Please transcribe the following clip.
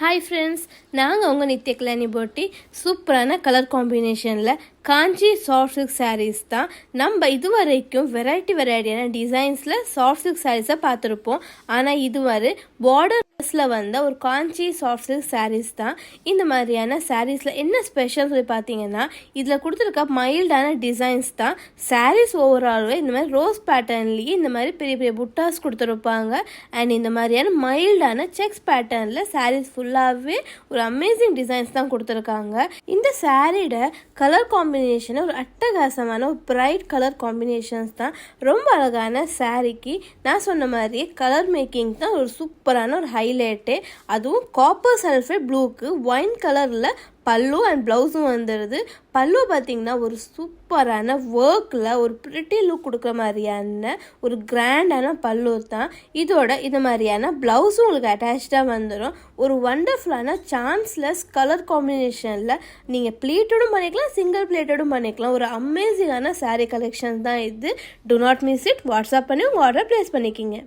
Hi friends, நாங்கள் உங்கள் நித்ய கல்யாணி போட்டி சூப்பரான கலர் காம்பினேஷனில் காஞ்சி சாஃப்ட் சில்க் சாரீஸ் தான். நம்ம இதுவரைக்கும் வெரைட்டியான டிசைன்ஸில் சாஃப்ட் சில்க் சாரீஸை பார்த்துருப்போம். ஆனால் இதுவரை பார்டர்ஸில் வந்த ஒரு காஞ்சி சாஃப்ட் சில்க் சாரீஸ் தான். இந்த மாதிரியான சாரீஸில் என்ன ஸ்பெஷல் சொல்லி பார்த்தீங்கன்னா, இதில் கொடுத்துருக்க மைல்டான டிசைன்ஸ் தான். சாரீஸ் ஓவரால்வே இந்த மாதிரி ரோஸ் பேட்டர்ன்லேயே இந்த மாதிரி பெரிய பெரிய புட்டாஸ் கொடுத்துருப்பாங்க. அண்ட் இந்த மாதிரியான மைல்டான செக்ஸ் பேட்டர்னில் சாரீஸ் ஃபுல்லாகவே ஒரு அமேசிங் டிசைன்ஸ் தான் கொடுத்துருக்காங்க. இந்த சாரியோட கலர் காம்பினேஷன் ஒரு அட்டகாசமான ஒரு பிரைட் கலர் காம்பினேஷன்ஸ் தான். ரொம்ப அழகான சாரிக்கு நான் சொன்ன மாதிரியே கலர் மேக்கிங் தான் ஒரு சூப்பரான ஒரு ஹைலைட்டு. அதுவும் காப்பர் சல்ஃபேட் ப்ளூக்கு ஒயின் கலரில் பல்லு அண்ட் ப்ளவுஸும் வந்துடுது. பல்லு பார்த்திங்கன்னா ஒரு சூப்பரான ஒர்க்கில் ஒரு ப்ரிட்டி லுக் கொடுக்குற மாதிரியான ஒரு கிராண்டான பல்லு தான். இதோட இந்த மாதிரியான ப்ளவுஸும் உங்களுக்கு அட்டாச்சாக வந்துடும். ஒரு வண்டர்ஃபுல்லான சான்ஸ்லெஸ் கலர் காம்பினேஷனில் நீங்கள் ப்ளீட்டடும் பண்ணிக்கலாம், சிங்கிள் ப்ளேட்டடும் பண்ணிக்கலாம். ஒரு அமேசிங்கான சாரீ கலெக்ஷன் தான் இது. To not miss it. WhatsApp பண்ணி உங்கள் ஆர்டர் ப்ளேஸ் பண்ணிக்கிங்க.